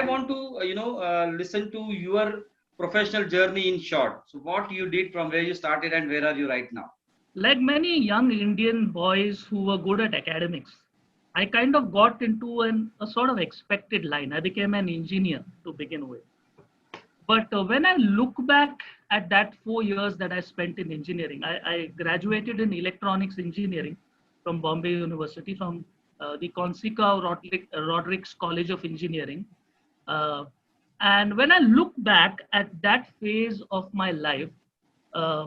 want to, listen to your professional journey in short. So what you did, from where you started and where are you right now? Like many young Indian boys who were good at academics, I kind of got into a sort of expected line. I became an engineer to begin with. But when I look back at that 4 years that I spent in engineering, I graduated in electronics engineering from Bombay University, from the Conseca Rodrigues College of Engineering. Uh, and when I look back at that phase of my life, uh,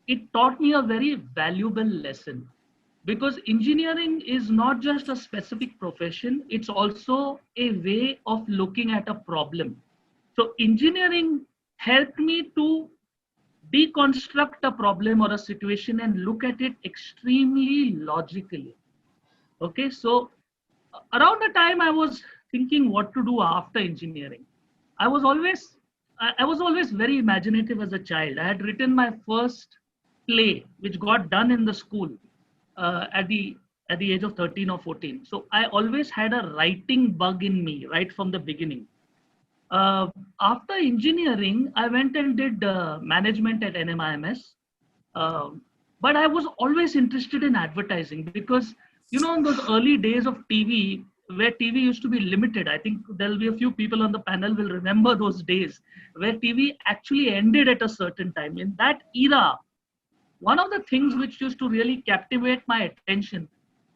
it taught me a very valuable lesson, because engineering is not just a specific profession, it's also a way of looking at a problem. So engineering helped me to deconstruct a problem or a situation and look at it extremely logically. Okay, so around the time I was thinking what to do after engineering, I was always I was always very imaginative as a child. I had written my first play, which got done in the school at the age of 13 or 14. So I always had a writing bug in me right from the beginning. Uh, After engineering, I went and did management at NMIMS. Um, but I was always interested in advertising, because, in those early days of TV, where TV used to be limited, I think there'll be a few people on the panel will remember those days where TV actually ended at a certain time. In that era, one of the things which used to really captivate my attention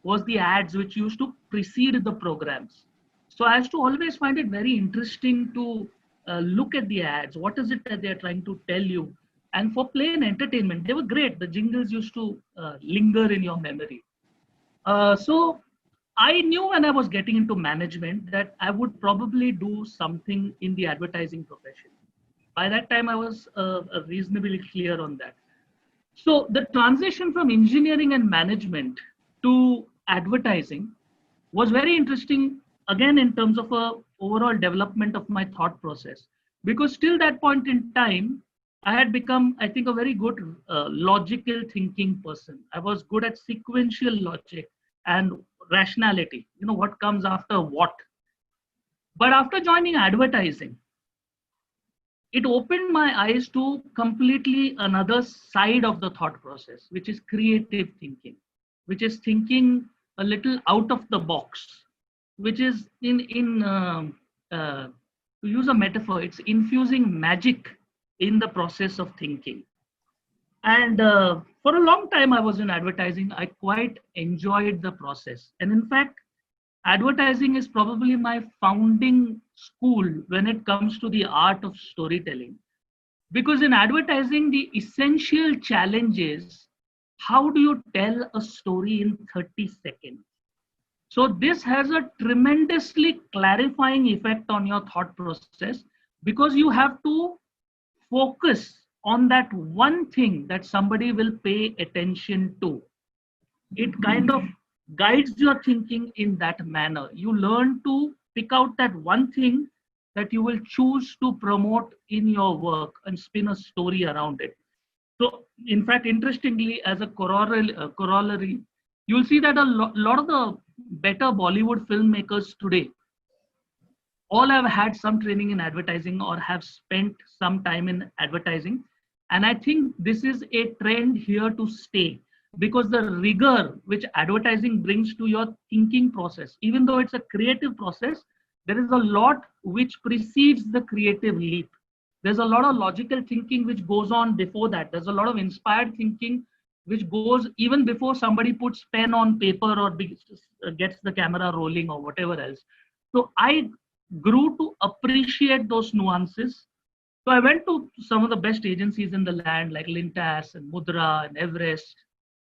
was the ads which used to precede the programs. So I used to always find it very interesting to look at the ads. What is it that they're trying to tell you? And for plain entertainment, they were great. The jingles used to linger in your memory. So I knew when I was getting into management that I would probably do something in the advertising profession. By that time, I was reasonably clear on that. So the transition from engineering and management to advertising was very interesting, again in terms of a overall development of my thought process, because till that point in time I had become, I think, a very good logical thinking person. I was good at sequential logic and rationality, what comes after what. But after joining advertising, it opened my eyes to completely another side of the thought process, which is creative thinking, which is thinking a little out of the box, which is uh, to use a metaphor, it's infusing magic in the process of thinking. And for a long time I was in advertising. I quite enjoyed the process, and in fact, advertising is probably my founding school when it comes to the art of storytelling. Because in advertising, the essential challenge is, how do you tell a story in 30 seconds? So this has a tremendously clarifying effect on your thought process, because you have to focus on that one thing that somebody will pay attention to. It kind of guides your thinking in that manner. You learn to pick out that one thing that you will choose to promote in your work and spin a story around it. So, in fact, interestingly, as a corollary, you'll see that a lot of the better Bollywood filmmakers today all have had some training in advertising or have spent some time in advertising. And I think this is a trend here to stay, because the rigor which advertising brings to your thinking process, even though it's a creative process, there is a lot which precedes the creative leap. There's a lot of logical thinking which goes on before that. There's a lot of inspired thinking which goes even before somebody puts pen on paper or gets the camera rolling or whatever else. So I grew to appreciate those nuances. So I went to some of the best agencies in the land, like Lintas and Mudra and Everest,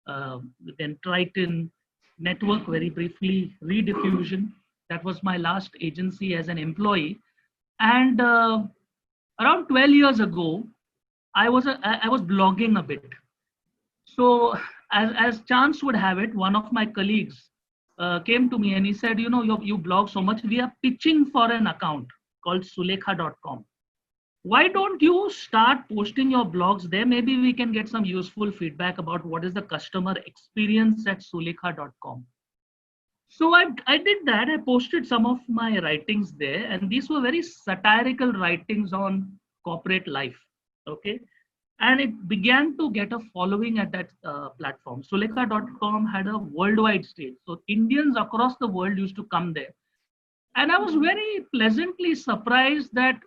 then Triton, Network very briefly, Rediffusion. That was my last agency as an employee. And around 12 years ago, I was blogging a bit. So as chance would have it, one of my colleagues came to me and he said, you blog so much, we are pitching for an account called sulekha.com. Why don't you start posting your blogs there? Maybe we can get some useful feedback about what is the customer experience at sulekha.com. So I did that. I posted some of my writings there, and these were very satirical writings on corporate life. Okay. And it began to get a following at that platform. Sulekha.com had a worldwide stage. So Indians across the world used to come there. And I was very pleasantly surprised that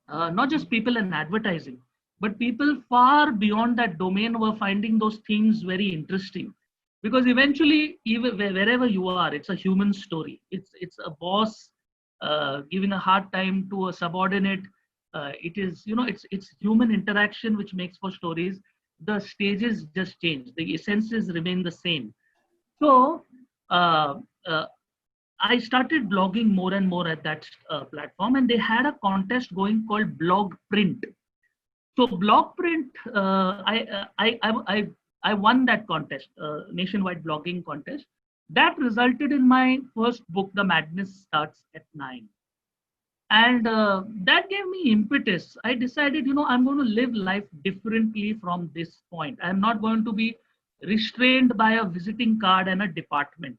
not just people in advertising, but people far beyond that domain were finding those themes very interesting. Because eventually, even wherever you are, it's a human story. It's a boss giving a hard time to a subordinate. It is, it's human interaction which makes for stories. The stages just change. The essences remain the same. So uh, uh, I started blogging more and more at that platform, and they had a contest going called Blog Print. So Blog Print, I won that contest, nationwide blogging contest. That resulted in my first book, The Madness Starts at 9. And that gave me impetus. I decided, I'm going to live life differently from this point. I'm not going to be restrained by a visiting card and a department.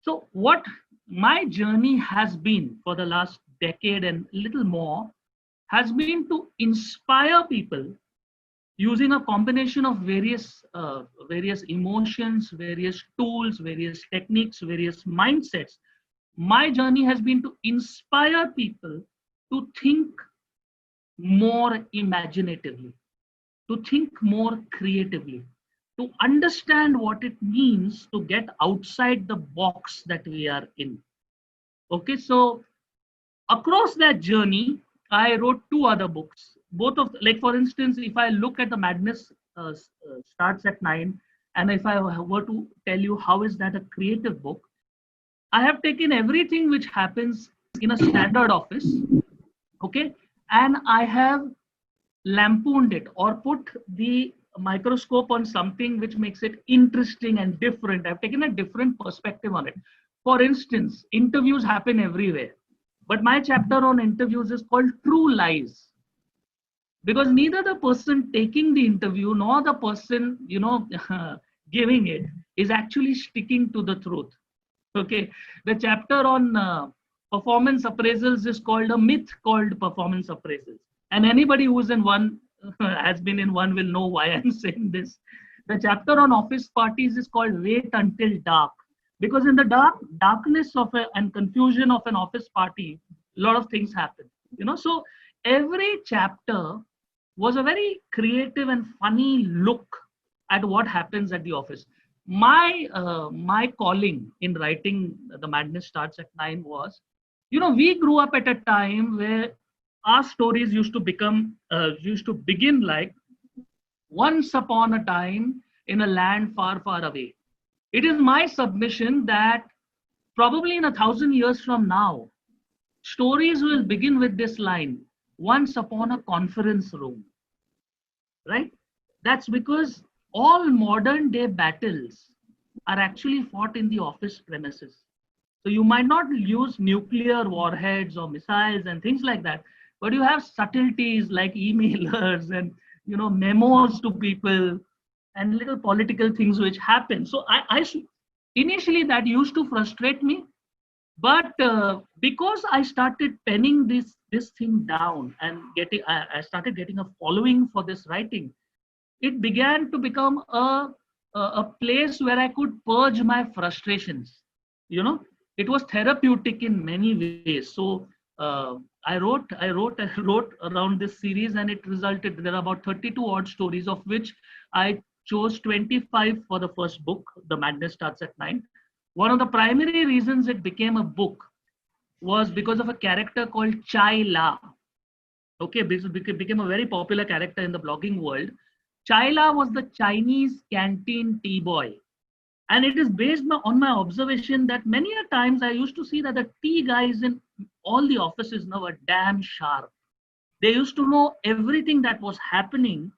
So, what my journey has been for the last decade and little more has been to inspire people using a combination of various emotions, various tools, various techniques, various mindsets. My journey has been to inspire people to think more imaginatively, to think more creatively, to understand what it means to get outside the box that we are in. Okay, so across that journey, I wrote two other books. Both of, like for instance, if I look at The Madness Starts at 9, and if I were to tell you how is that a creative book, I have taken everything which happens in a standard office, okay, and I have lampooned it or put the microscope on something which makes it interesting and different. I've taken a different perspective on it. For instance, interviews happen everywhere, but my chapter on interviews is called True Lies, because neither the person taking the interview nor the person, giving it is actually sticking to the truth. Okay, the chapter on performance appraisals is called a myth called performance appraisals, and anybody who's in one has been in one will know why I'm saying this. The chapter on office parties is called Wait Until Dark, because in the darkness of and confusion of an office party, a lot of things happen. So every chapter was a very creative and funny look at what happens at the office. My calling in writing The Madness Starts at 9 was, we grew up at a time where our stories used to begin like, once upon a time in a land far, far away. It is my submission that probably in 1,000 years from now, stories will begin with this line: once upon a conference room. Right? That's because all modern day battles are actually fought in the office premises. So you might not use nuclear warheads or missiles and things like that, but you have subtleties like emailers and memos to people and little political things which happen. So initially that used to frustrate me, but because I started penning this thing down and I started getting a following for this writing, it began to become a place where I could purge my frustrations. It was therapeutic in many ways. So I wrote around this series, and it resulted. There are about 32 odd stories, of which I chose 25 for the first book, The Madness Starts at 9. One of the primary reasons it became a book was because of a character called Chai La. Okay, because it became a very popular character in the blogging world. Chai La was the Chinese canteen tea boy. And it is based on my observation that many a times I used to see that the tea guys in all the offices now are damn sharp. They used to know everything that was happening.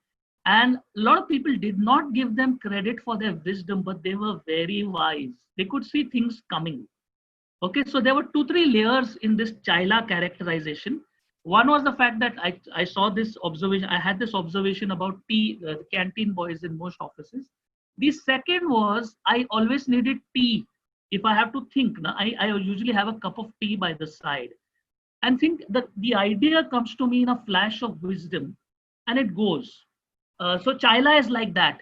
And a lot of people did not give them credit for their wisdom, but they were very wise. They could see things coming. Okay, so there were 2-3 layers in this Chai La characterization. One was the fact that I saw this observation. I had this observation about tea, canteen boys in most offices. The second was I always needed tea if I have to think, I usually have a cup of tea by the side and think that the idea comes to me in a flash of wisdom and it goes. So Chaila is like that.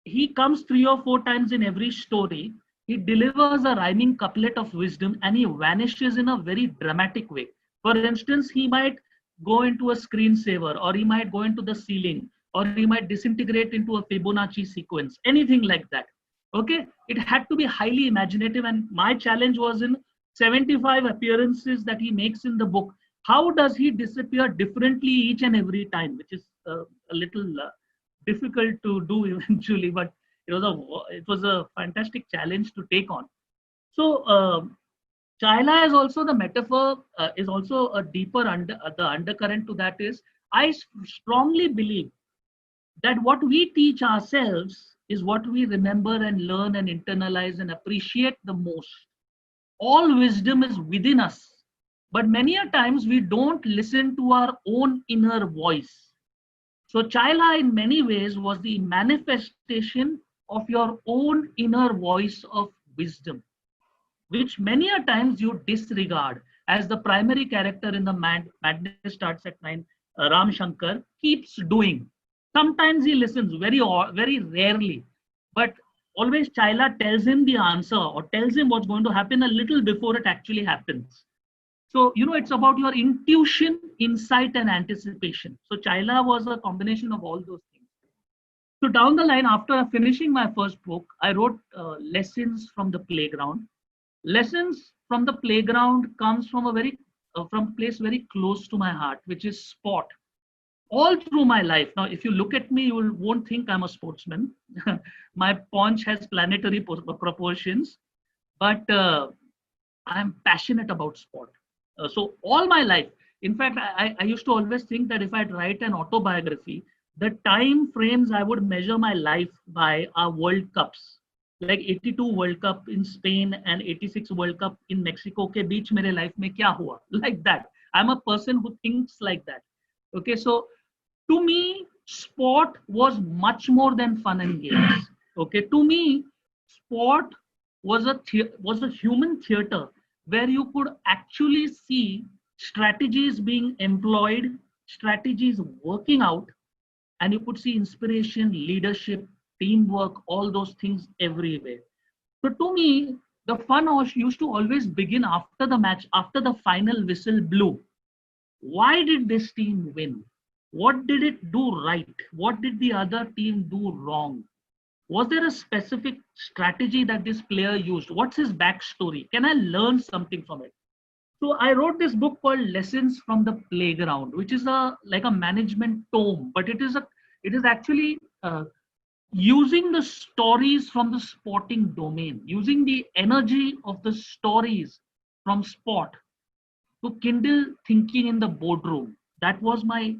He comes 3 or 4 times in every story. He delivers a rhyming couplet of wisdom and he vanishes in a very dramatic way. For instance, he might go into a screensaver, or he might go into the ceiling, or he might disintegrate into a Fibonacci sequence, anything like that. Okay, it had to be highly imaginative, and my challenge was in 75 appearances that he makes in the book. How does he disappear differently each and every time, which is a little difficult to do eventually, but it was a fantastic challenge to take on. So China is also the metaphor, is also a deeper the undercurrent to that is I strongly believe that what we teach ourselves is what we remember and learn and internalize and appreciate the most. All wisdom is within us, but many a times we don't listen to our own inner voice. So Chaila in many ways was the manifestation of your own inner voice of wisdom, which many a times you disregard, as the primary character in the Madness Starts at 9, Ram Shankar, keeps doing. Sometimes he listens, very rarely, but always Chaila tells him the answer or tells him what's going to happen a little before it actually happens. So, it's about your intuition, insight, and anticipation. So, Chaila was a combination of all those things. So, down the line, after finishing my first book, I wrote Lessons from the Playground. Lessons from the Playground comes from from a place very close to my heart, which is sport. All through my life. Now, if you look at me, you won't think I'm a sportsman. My paunch has planetary proportions, but I'm passionate about sport. So all my life, in fact, I used to always think that if I'd write an autobiography, the time frames I would measure my life by are World Cups. Like 82 World Cup in Spain and 86 World Cup in Mexico ke beech mere life mein kya hua? Like that. I'm a person who thinks like that. Okay, so to me, sport was much more than fun and games. Okay, to me, sport was a human theater where you could actually see strategies being employed, strategies working out, and you could see inspiration, leadership, teamwork, all those things everywhere. So to me, the fun used to always begin after the match, after the final whistle blew. Why did this team win? What did it do right? What did the other team do wrong? Was there a specific strategy that this player used? What's his backstory? Can I learn something from it? So I wrote this book called Lessons from the Playground, which is like a management tome, but it is actually using the stories from the sporting domain, using the energy of the stories from sport to kindle thinking in the boardroom. That was my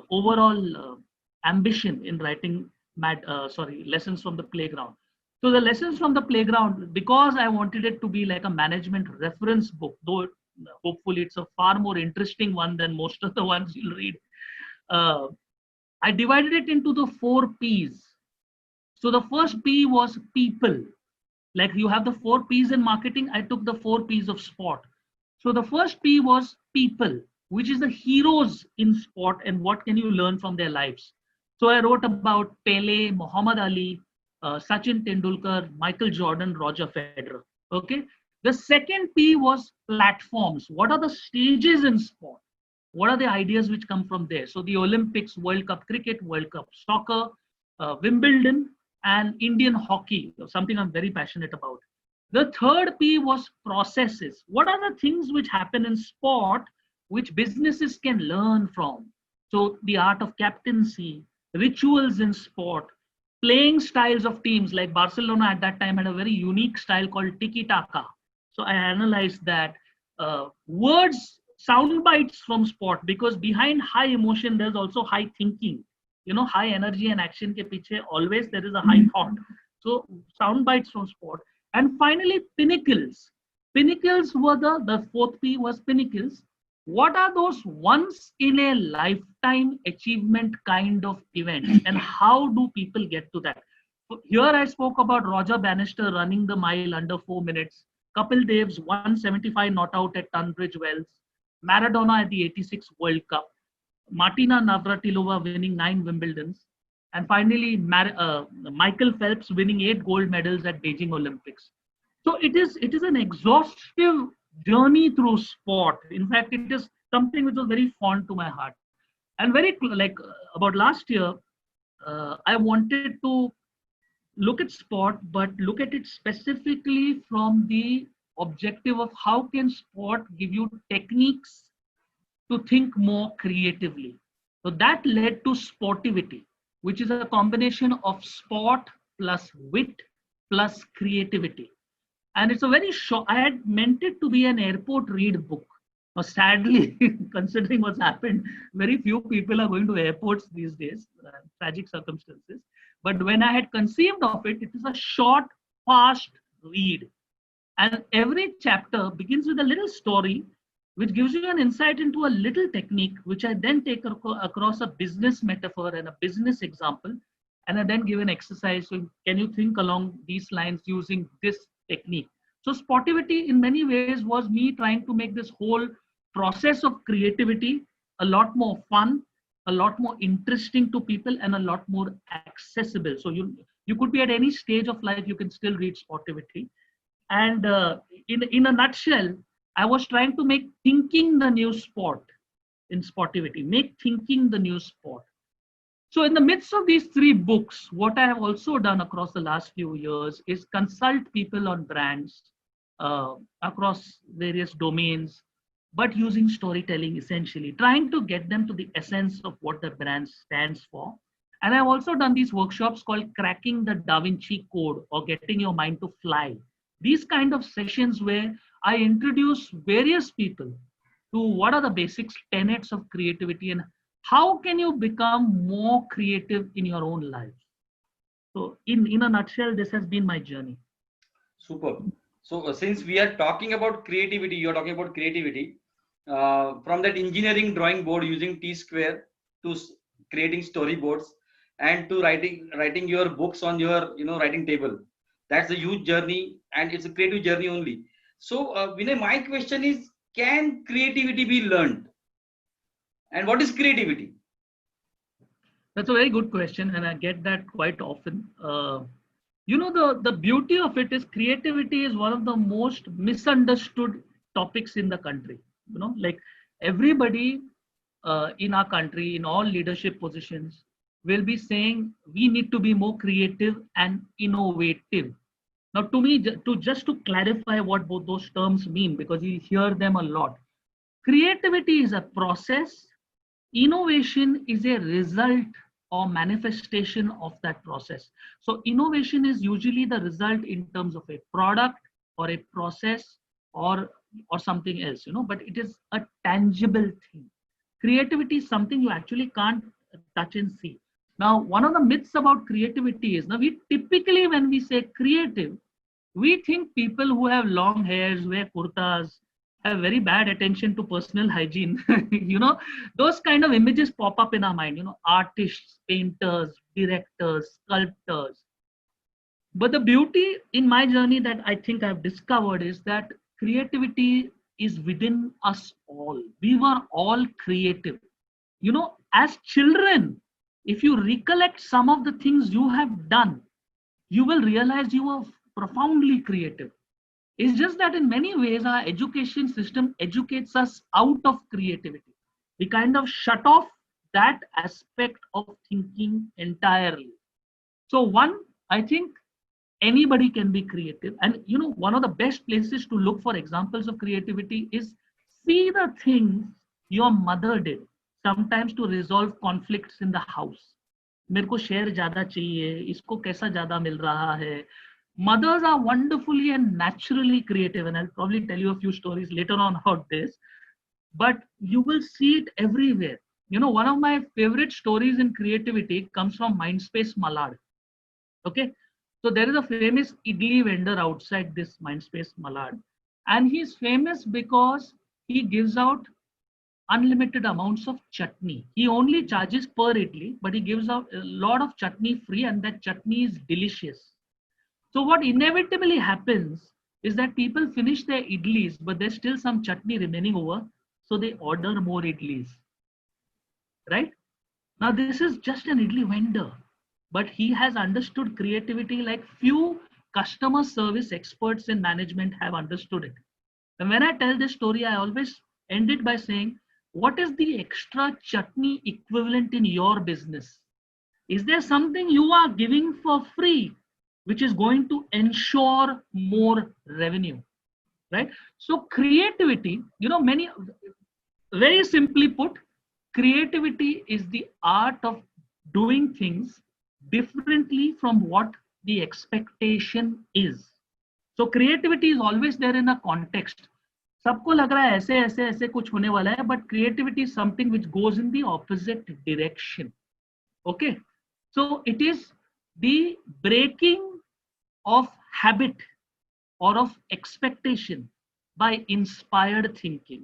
overall ambition in writing Lessons from the Playground. So the Lessons from the Playground, because I wanted it to be like a management reference book, though hopefully it's a far more interesting one than most of the ones you'll read. I divided it into the 4 P's. So the first P was people. Like you have the 4 P's in marketing, I took the 4 P's of sport. So the first P was people, which is the heroes in sport and what can you learn from their lives. So I wrote about Pele, Muhammad Ali, Sachin Tendulkar, Michael Jordan, Roger Federer. Okay. The second P was platforms. What are the stages in sport? What are the ideas which come from there? So the Olympics, World Cup cricket, World Cup soccer, Wimbledon, and Indian hockey, something I'm very passionate about. The third P was processes. What are the things which happen in sport which businesses can learn from? So the art of captaincy, rituals in sport, playing styles of teams, like Barcelona at that time had a very unique style called tiki-taka. So I analyzed that. Words, sound bites from sport, because behind high emotion, there's also high thinking. High energy and action ke piche, always there is a high thought. So sound bites from sport. And finally, pinnacles. Pinnacles were the fourth P was pinnacles. What are those once in a lifetime achievement kind of events, and how do people get to that? Here I spoke about Roger Bannister running the mile under 4 minutes, Kapil Dev's 175 not out at Tunbridge Wells, Maradona at the 86 World Cup, Martina Navratilova winning 9 Wimbledons, and finally Michael Phelps winning 8 gold medals at Beijing Olympics. So it is an exhaustive journey through sport. In fact, it is something which was very fond to my heart. And about last year, I wanted to look at sport, but look at it specifically from the objective of how can sport give you techniques to think more creatively. So that led to sportivity, which is a combination of sport plus wit plus creativity. And it's a very short, I had meant it to be an airport read book. Now, sadly, considering what's happened, very few people are going to airports these days, tragic circumstances. But when I had conceived of it, it is a short, fast read. And every chapter begins with a little story, which gives you an insight into a little technique, which I then take across a business metaphor and a business example. And I then give an exercise. So can you think along these lines using this technique? So sportivity in many ways was me trying to make this whole process of creativity a lot more fun, a lot more interesting to people, and a lot more accessible. So you could be at any stage of life, you can still read sportivity. And in a nutshell, I was trying to make thinking the new sport in sportivity, make thinking the new sport. So in the midst of these 3 books, what I have also done across the last few years is consult people on brands across various domains, but using storytelling essentially, trying to get them to the essence of what the brand stands for. And I've also done these workshops called Cracking the Da Vinci Code or Getting Your Mind to Fly. These kind of sessions where I introduce various people to what are the basic tenets of creativity and how can you become more creative in your own life. So in a nutshell, this has been my journey. Super. So since we are talking about creativity, you are talking about creativity from that engineering drawing board using T-square to creating storyboards and to writing your books on your writing table. That's a huge journey and it's a creative journey only. So Vinay, my question is, can creativity be learned? And what is creativity? That's a very good question, and I get that quite often. The beauty of it is creativity is one of the most misunderstood topics in the country. Like everybody in our country, in all leadership positions, will be saying we need to be more creative and innovative. Now, to me, just to clarify what both those terms mean, because you hear them a lot. Creativity is a process. Innovation is a result or manifestation of that process. So innovation is usually the result in terms of a product or a process or something else, but it is a tangible thing. Creativity is something you actually can't touch and see. Now, one of the myths about creativity is, now we typically, when we say creative, we think people who have long hairs, wear kurtas, have very bad attention to personal hygiene. Those kind of images pop up in our mind, artists, painters, directors, sculptors. But the beauty in my journey that I think I've discovered is that creativity is within us all. We were all creative. As children, if you recollect some of the things you have done, you will realize you were profoundly creative. It's just that in many ways, our education system educates us out of creativity. We kind of shut off that aspect of thinking entirely. So I think anybody can be creative. And one of the best places to look for examples of creativity is see the things your mother did, sometimes to resolve conflicts in the house. मेरे को share ज्यादा चाहिए, इसको कैसा ज्यादा मिल रहा है. Mothers are wonderfully and naturally creative, and I'll probably tell you a few stories later on about this, but you will see it everywhere. One of my favorite stories in creativity comes from Mindspace Malad. Okay, so there is a famous idli vendor outside this Mindspace Malad, and he's famous because he gives out unlimited amounts of chutney. He only charges per idli, but he gives out a lot of chutney free, and that chutney is delicious. So what inevitably happens is that people finish their idlis, but there's still some chutney remaining over, so they order more idlis, right? Now this is just an idli vendor, but he has understood creativity like few customer service experts in management have understood it. And when I tell this story, I always end it by saying, what is the extra chutney equivalent in your business? Is there something you are giving for free which is going to ensure more revenue, right? So creativity, many, very simply put, creativity is the art of doing things differently from what the expectation is. So creativity is always there in a context. सबको लग रहा है ऐसे ऐसे ऐसे कुछ होने वाला है, but creativity is something which goes in the opposite direction. Okay, so it is the breaking of habit or of expectation by inspired thinking.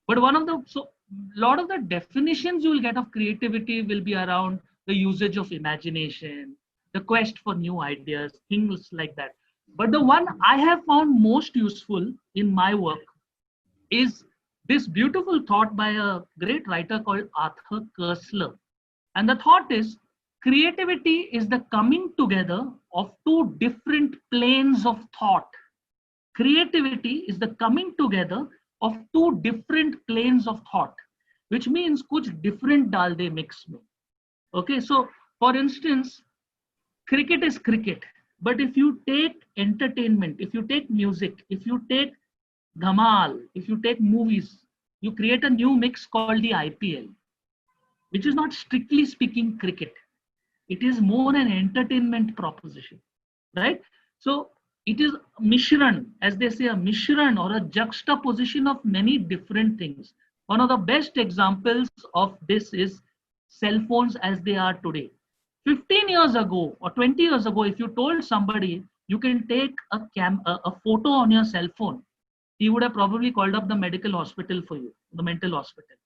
But one of the, so lot of the definitions you will get of creativity will be around the usage of imagination, the quest for new ideas, things like that. But the one I have found most useful in my work is this beautiful thought by a great writer called Arthur Koestler. And the thought is, creativity is the coming together of two different planes of thought. Creativity is the coming together of two different planes of thought, which means kuch different dal de mix mein. Okay, so for instance, cricket is cricket, but if you take entertainment, if you take music, if you take dhamal, if you take movies, you create a new mix called the IPL, which is not strictly speaking cricket. It is more an entertainment proposition, right? So it is mishran, as they say, a mishran or a juxtaposition of many different things. One of the best examples of this is cell phones as they are today. 15 years ago or 20 years ago, if you told somebody you can take a photo on your cell phone, he would have probably called up the medical hospital for you, the mental hospital.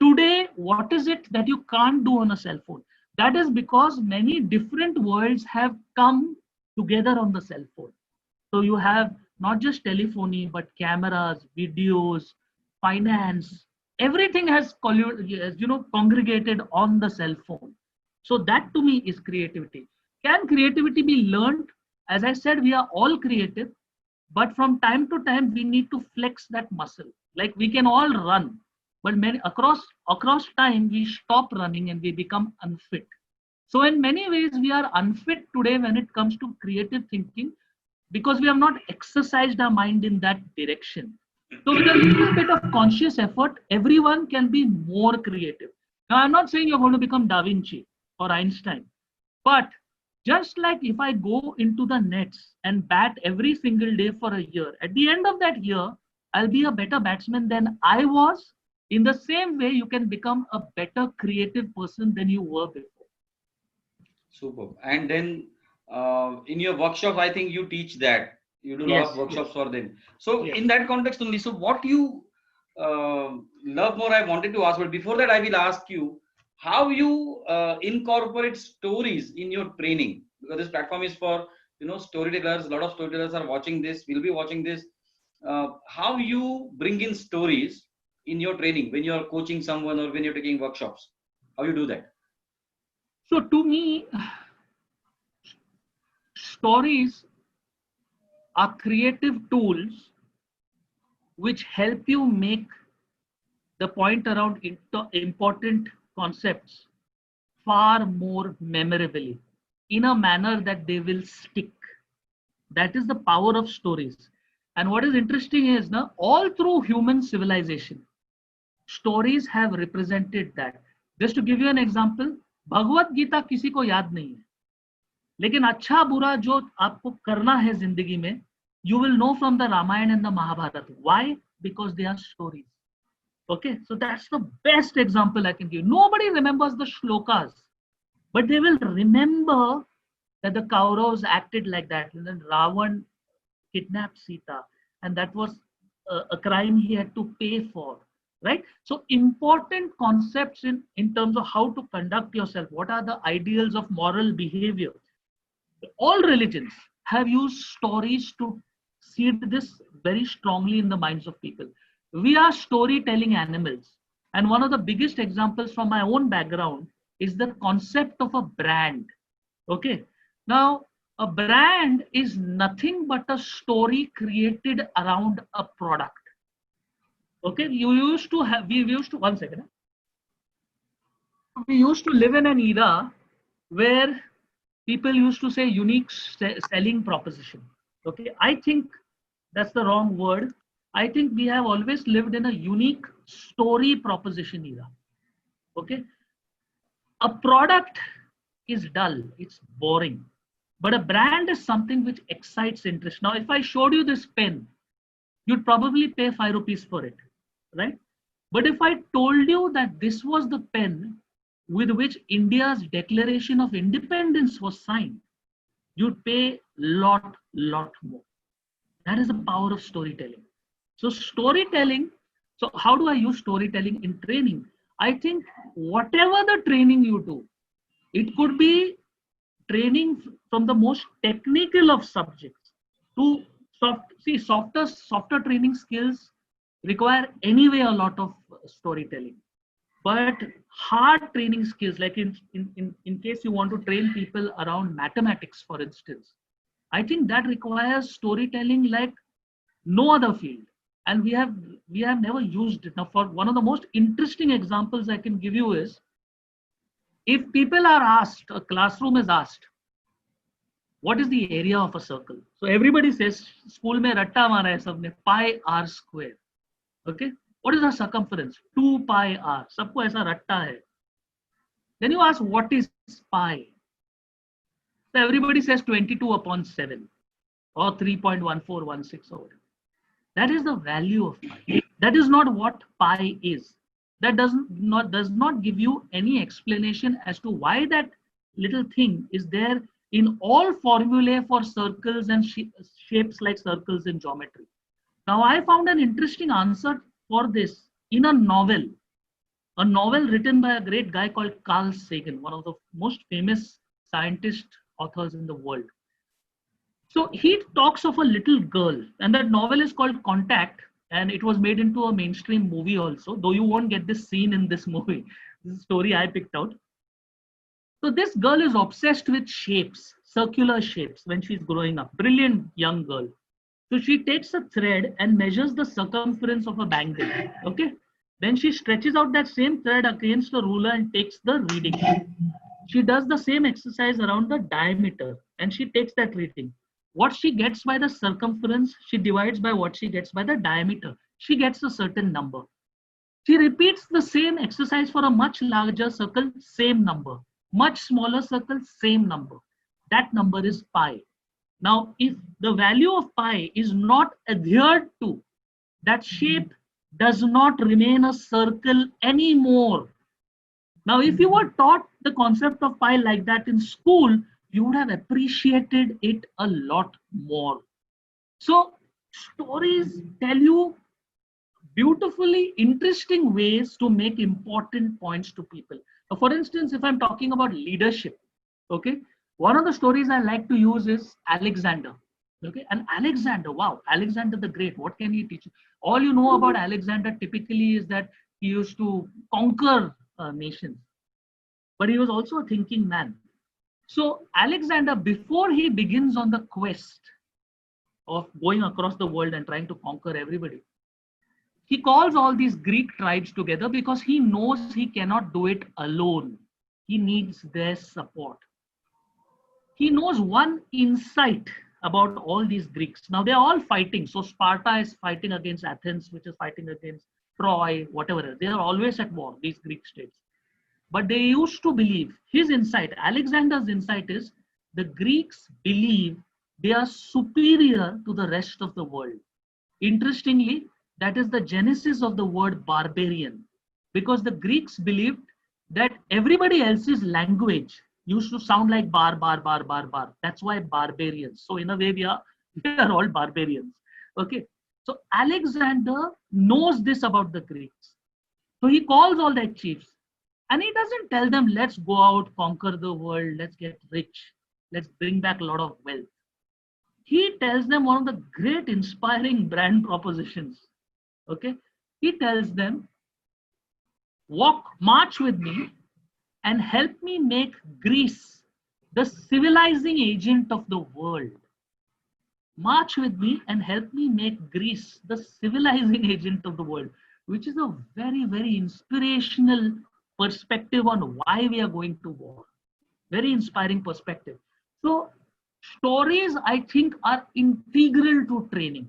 Today, what is it that you can't do on a cell phone? That is because many different worlds have come together on the cell phone. So you have not just telephony, but cameras, videos, finance, everything has congregated on the cell phone. So that to me is creativity. Can creativity be learned? As I said, we are all creative, but from time to time we need to flex that muscle. Like we can all run, but many across time we stop running and we become unfit. So in many ways we are unfit today when it comes to creative thinking, because we have not exercised our mind in that direction. So with a little bit of conscious effort, everyone can be more creative. Now I'm not saying you're going to become Da Vinci or Einstein, but just like if I go into the nets and bat every single day for a year, at the end of that year, I'll be a better batsman than I was. In the same way, you can become a better creative person than you were before. Superb. And then in your workshops, I think you teach that. You do a lot of workshops for them. So in that context only, so what you love more, I wanted to ask, but before that, I will ask you how you incorporate stories in your training, because this platform is for storytellers. A lot of storytellers are watching this, will be watching this. How you bring in stories in your training when you are coaching someone or when you're taking workshops? How you do that? So to me, stories are creative tools which help you make the point around important concepts far more memorably in a manner that they will stick. That is the power of stories. And what is interesting is now all through human civilization, stories have represented that. Just to give you an example, Bhagavad Gita किसी को याद नहीं है, लेकिन अच्छा बुरा जो आपको करना है जिंदगी में, you will know from the Ramayana and the Mahabharata. Why? Because they are stories. Okay, so that's the best example I can give. Nobody remembers the shlokas, but they will remember that the Kauravas acted like that, and then Ravan kidnapped Sita, and that was a crime he had to pay for. right? So important concepts in terms of how to conduct yourself. What are the ideals of moral behavior? All religions have used stories to seed this very strongly in the minds of people. We are storytelling animals. And one of the biggest examples from my own background is the concept of a brand. Okay. Now, a brand is nothing but a story created around a product. Okay. One second. We used to live in an era where people used to say unique selling proposition. Okay, I think that's the wrong word. I think we have always lived in a unique story proposition era. Okay, a product is dull, it's boring, but a brand is something which excites interest. Now if I showed you this pen, you'd probably pay 5 rupees for it, right? But if I told you that this was the pen with which India's Declaration of Independence was signed, you'd pay lot more. That is the power of storytelling. So storytelling, so how do I use storytelling in training? I think whatever the training you do, it could be training from the most technical of subjects to softer training skills require anyway a lot of storytelling. But hard training skills, like in case you want to train people around mathematics, for instance, I think that requires storytelling like no other field. And we have never used it. Now, for one of the most interesting examples I can give you is, if people are asked, a classroom is asked, what is the area of a circle? So everybody says, school mein ratta mara hai sabne, pi r square. Okay. What is the circumference? 2 pi r. Sabko aisa ratta hai. Then you ask, what is pi? So everybody says 22 upon 7 or 3.1416 or whatever. That is the value of pi. That is not what pi is. That does not give you any explanation as to why that little thing is there in all formulae for circles and shapes like circles in geometry. Now I found an interesting answer for this in a novel written by a great guy called Carl Sagan, one of the most famous scientist authors in the world. So he talks of a little girl, and that novel is called Contact, and it was made into a mainstream movie also, though you won't get this scene in this movie. This is a story I picked out. So this girl is obsessed with shapes, circular shapes, when she's growing up. Brilliant young girl. So she takes a thread and measures the circumference of a bangle. Okay. Then she stretches out that same thread against a ruler and takes the reading. She does the same exercise around the diameter and she takes that reading. What she gets by the circumference, she divides by what she gets by the diameter. She gets a certain number. She repeats the same exercise for a much larger circle, same number. Much smaller circle, same number. That number is pi. Now, if the value of pi is not adhered to, that shape does not remain a circle anymore. Now, if you were taught the concept of pi like that in school, you would have appreciated it a lot more. So, stories tell you beautifully interesting ways to make important points to people. Now, for instance, if I'm talking about leadership, okay, one of the stories I like to use is Alexander. Okay, and Alexander, wow, Alexander the Great, what can he teach you? All you know about Alexander typically is that he used to conquer nations, but he was also a thinking man. So Alexander, before he begins on the quest of going across the world and trying to conquer everybody, he calls all these Greek tribes together because he knows he cannot do it alone. He needs their support. He knows one insight about all these Greeks. Now they're all fighting. So Sparta is fighting against Athens, which is fighting against Troy, whatever. They are always at war, these Greek states. But they used to believe, his insight, Alexander's insight is, the Greeks believe they are superior to the rest of the world. Interestingly, that is the genesis of the word barbarian, because the Greeks believed that everybody else's language used to sound like bar. That's why barbarians. So in a way, we are all barbarians. Okay. So Alexander knows this about the Greeks. So he calls all the chiefs and he doesn't tell them, let's go out, conquer the world, let's get rich, let's bring back a lot of wealth. He tells them one of the great inspiring brand propositions. Okay. He tells them, march with me and help me make Greece the civilizing agent of the world. March with me and help me make Greece the civilizing agent of the world, which is a very, very inspirational perspective on why we are going to war. Very inspiring perspective. So stories, I think, are integral to training.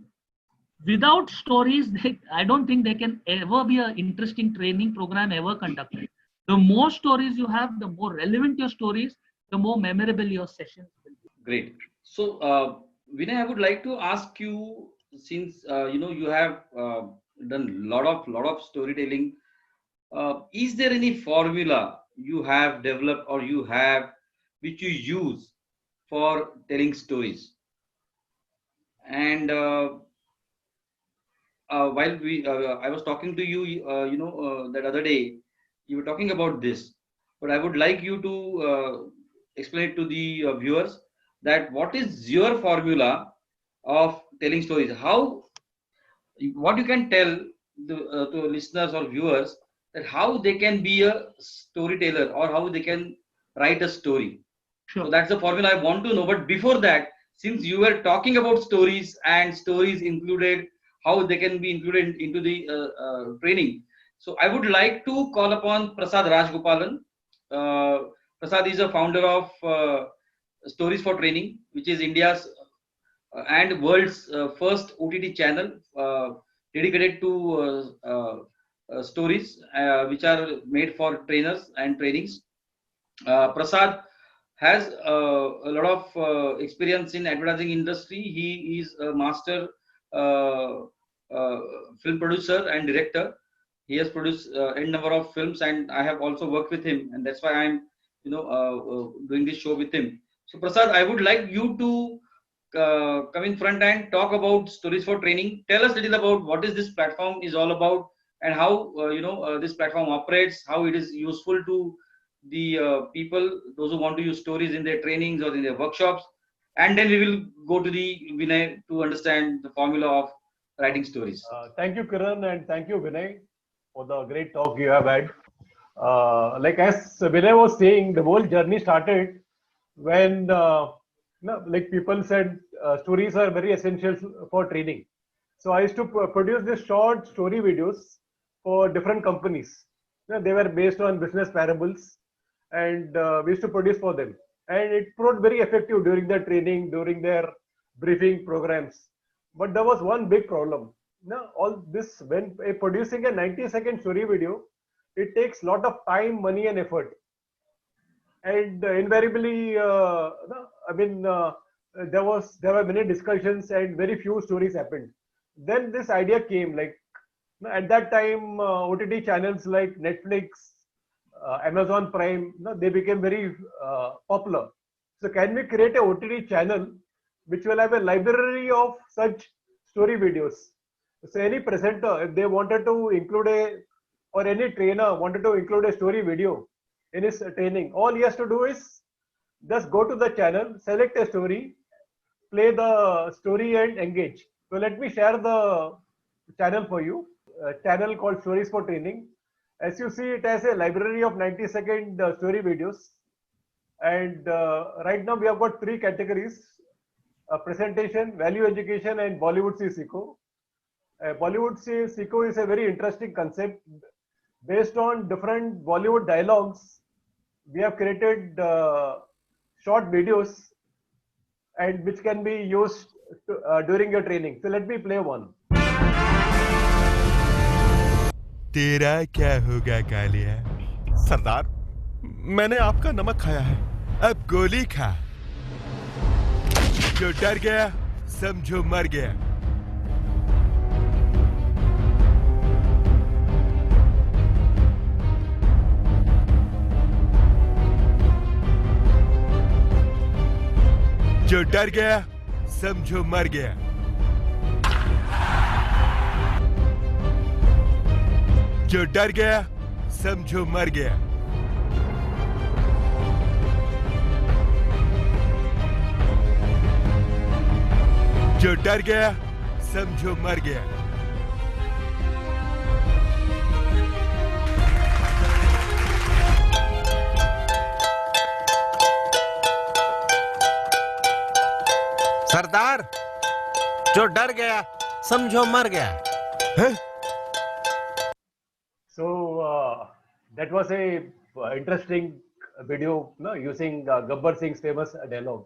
Without stories, I don't think there can ever be an interesting training program ever conducted. The more stories you have, the more relevant your stories, the more memorable your sessions will be. Great. So, Vinay, I would like to ask you, since you have done lot of storytelling. Is there any formula you have developed or you have which you use for telling stories? And while I was talking to you, that other day, you were talking about this, but I would like you to explain it to the viewers that what is your formula of telling stories? What you can tell to listeners or viewers that how they can be a storyteller or how they can write a story. Sure. So that's the formula I want to know. But before that, since you were talking about stories and stories included, how they can be included into the training. So I would like to call upon Prasad Rajgopalan. Prasad is a founder of Stories for Training, which is India's and world's first OTT channel dedicated to stories which are made for trainers and trainings. Prasad has a lot of experience in advertising industry. He is a master film producer and director. He has produced a number of films, and I have also worked with him, and that's why I'm doing this show with him. So Prasad, I would like you to come in front and talk about Stories for Training. Tell us a little about what is this platform is all about and how this platform operates, how it is useful to the people, those who want to use stories in their trainings or in their workshops. And then we will go to the Vinay to understand the formula of writing stories. Thank you, Kiran, and thank you, Vinay, for the great talk you have had. Like as Vinay was saying, the whole journey started when like people said stories are very essential for training. So I used to produce these short story videos for different companies. They were based on business parables, and we used to produce for them. And it proved very effective during their training, during their briefing programs. But there was one big problem. All this, when producing a 90-second story video, it takes a lot of time, money, and effort. And invariably, there were many discussions and very few stories happened. Then this idea came, like at that time, OTT channels like Netflix, Amazon Prime, they became very popular. So can we create a OTT channel which will have a library of such story videos? So any presenter, if they wanted to include or any trainer wanted to include a story video in his training, all he has to do is just go to the channel, select a story, play the story and engage. So let me share the channel for you, a channel called Stories for Training. As you see, it has a library of 90-second story videos. And right now we have got 3 categories: presentation, value education, and Bollywood Se Seekho. Bollywood Se Seekho is a very interesting concept. Based on different Bollywood dialogues, we have created short videos and which can be used during your training. So let me play one. तेरा क्या होगा कालिया? सरदार, मैंने आपका नमक खाया है, अब गोली खा। जो डर गया समझो मर गया। जो डर गया समझो मर गया। जो डर गया समझो मर गया। जो डर गया समझो मर गया। सरदार, जो डर गया समझो मर गया। हैं? So that was a interesting video, no, using Gabbar Singh's famous dialogue.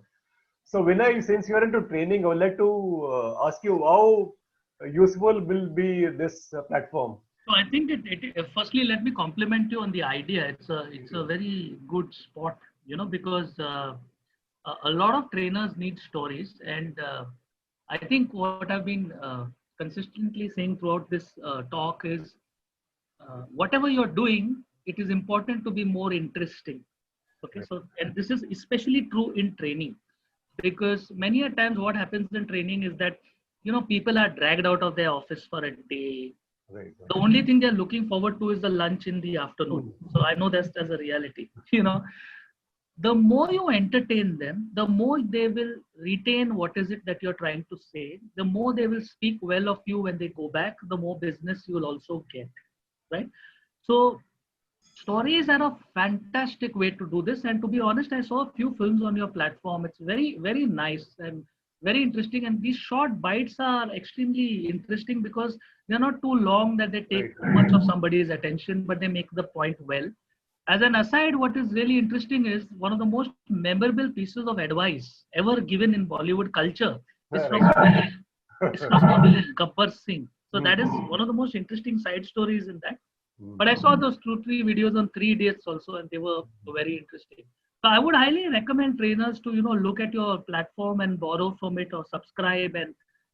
So Vinay, since you are into training, I would like to ask you how useful will be this platform. So I think firstly, let me compliment you on the idea. It's a very good spot, because a lot of trainers need stories, and I think what I've been consistently saying throughout this talk is whatever you're doing, it is important to be more interesting. Okay, so and this is especially true in training, because many a times what happens in training is that people are dragged out of their office for a day. Right. The only thing they're looking forward to is the lunch in the afternoon. So I know that's a reality. The more you entertain them, the more they will retain what is it that you're trying to say. The more they will speak well of you when they go back, the more business you will also get, right? So stories are a fantastic way to do this. And to be honest, I saw a few films on your platform. It's very, very nice and very interesting. And these short bites are extremely interesting because they're not too long that they take too much of somebody's attention, but they make the point well. As an aside, what is really interesting is one of the most memorable pieces of advice ever given in Bollywood culture is from a villain, Gabbar Singh. So that is one of the most interesting side stories in that. But I saw those 2-3 videos on 3 Idiots also, and they were very interesting. So I would highly recommend trainers to look at your platform and borrow from it or subscribe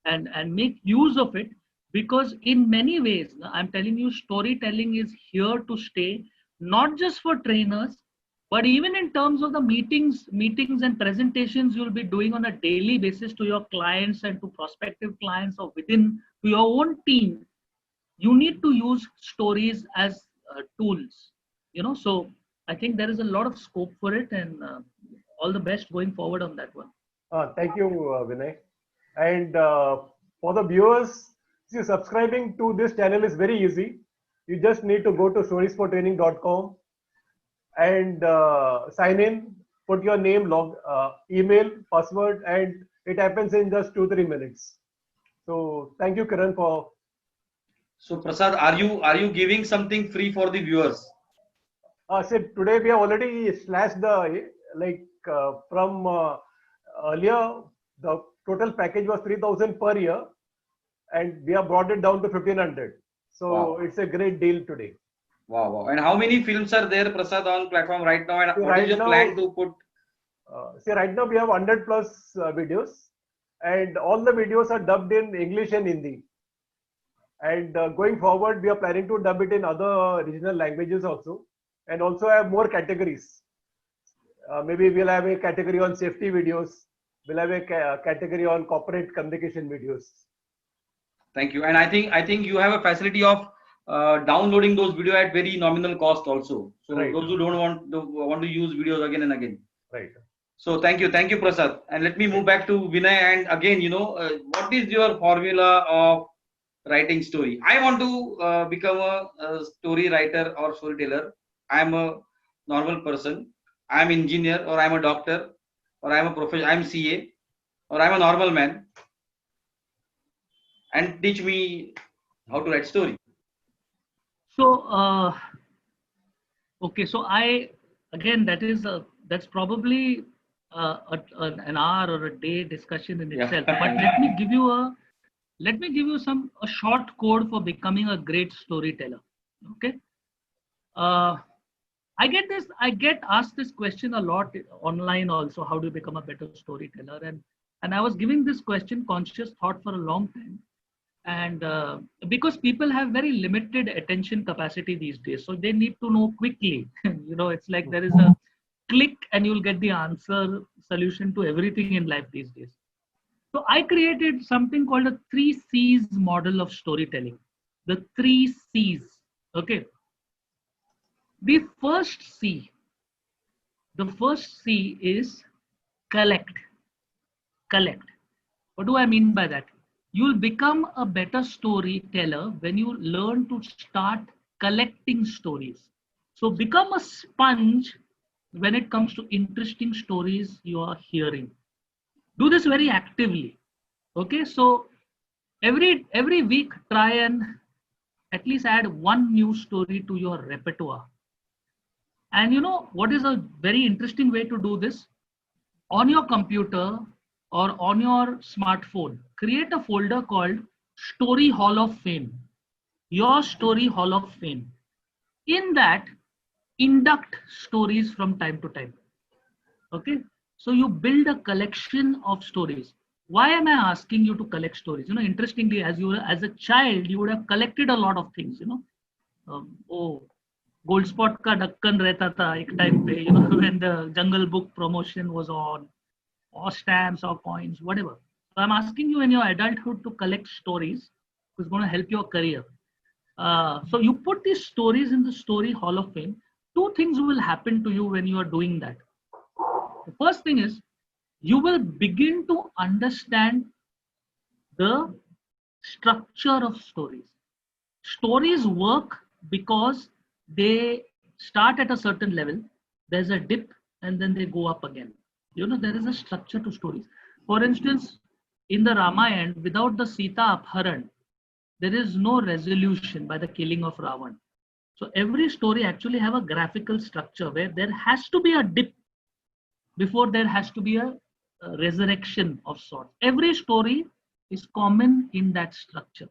and make use of it, because in many ways, I'm telling you, storytelling is here to stay, not just for trainers, but even in terms of the meetings and presentations you'll be doing on a daily basis to your clients and to prospective clients or within to your own team. You need to use stories as tools, so I think there is a lot of scope for it, and all the best going forward on that one. Thank you, Vinay. And for the viewers, see, subscribing to this channel is very easy. You just need to go to storiesfortraining.com and sign in, put your name, email, password, and it happens in just 2-3 minutes. So thank you, Kiran, for. So Prasad, are you giving something free for the viewers? So today we have already slashed the from earlier the total package was 3,000 per year, and we have brought it down to 1,500. So wow. It's a great deal today. Wow. And how many films are there, Prasad, on platform right now? And so what is your plan to put? Right now we have 100 plus videos, and all the videos are dubbed in English and Hindi. And going forward, we are planning to dub it in other regional languages also, and also have more categories. Maybe we'll have a category on safety videos. We'll have a category on corporate communication videos. Thank you. And I think you have a facility of downloading those videos at very nominal cost also. So right. Those who don't want to use videos again and again. Right. So thank you, Prasad. And let me move back to Vinay. And again, what is your formula of writing story? I want to become a story writer or storyteller. I'm a normal person. I'm an engineer, or I'm a doctor, or I'm a professional. I'm CA, or I'm a normal man. And teach me how to write story. So okay, so that's probably an hour or a day discussion in itself. Yeah. But let me give you a short code for becoming a great storyteller. Okay. I get asked this question a lot online also. How do you become a better storyteller? And I was giving this question conscious thought for a long time. And because people have very limited attention capacity these days, so they need to know quickly. It's like there is a click and you'll get the answer, solution to everything in life these days. So I created something called a 3 C's model of storytelling. The 3 C's. Okay. The first C is collect. Collect. What do I mean by that? You'll become a better storyteller when you learn to start collecting stories. So become a sponge when it comes to interesting stories you are hearing. Do this very actively. Okay, so every week try and at least add one new story to your repertoire. And you know what is a very interesting way to do this? On your computer or on your smartphone, create a folder called Story Hall of Fame. Your Story Hall of Fame. In that, induct stories from time to time. Okay, so you build a collection of stories. Why am I asking you to collect stories? You know, interestingly, as a child, you would have collected a lot of things. You know, oh, Gold Spot का ढक्कन रहता था एक time पे. You know, when the Jungle Book promotion was on, or stamps or coins, whatever. So I'm asking you in your adulthood to collect stories, which is going to help your career. So you put these stories in the Story Hall of Fame. Two things will happen to you when you are doing that. The first thing is you will begin to understand the structure of stories. Stories work because they start at a certain level, there's a dip, and then they go up again. You know, there is a structure to stories. For instance, in the Ramayana, without the Sita Apharan, there is no resolution by the killing of Ravan. So every story actually have a graphical structure where there has to be a dip before there has to be a resurrection of sorts. Every story is common in that structure.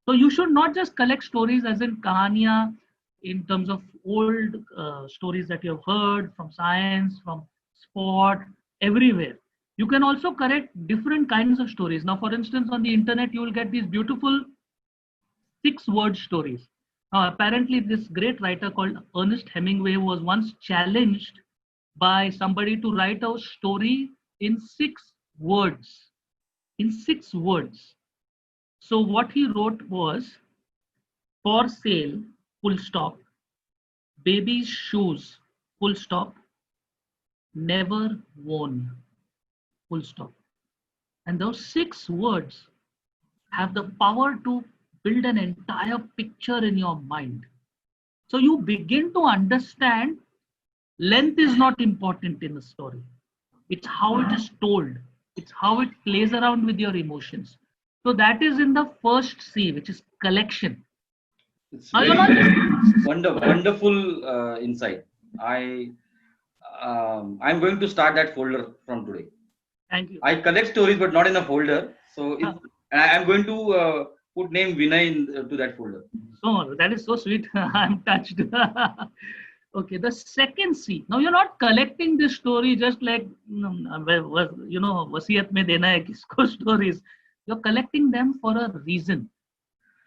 So you should not just collect stories as in kahaniya, in terms of old stories that you have heard from science, from sport, everywhere. You can also collect different kinds of stories. Now, for instance, on the internet, you will get these beautiful 6-word stories. Now, apparently, this great writer called Ernest Hemingway was once challenged by somebody to write a story in 6 words. In 6 words. So what he wrote was, for sale, full stop, baby's shoes, full stop, never worn, full stop. And those 6 words have the power to build an entire picture in your mind. So you begin to understand length is not important in a story. It's how it is told. It's how it plays around with your emotions. So that is in the first C, which is collection. It's very wonderful insight. I'm going to start that folder from today. Thank you. I collect stories, but not in a folder. So and I'm going to put name Vinay to that folder. Oh, that is so sweet. I'm touched. Okay, the second C. Now you're not collecting this story just like wasiyat mein dena hai kisko stories. You're collecting them for a reason,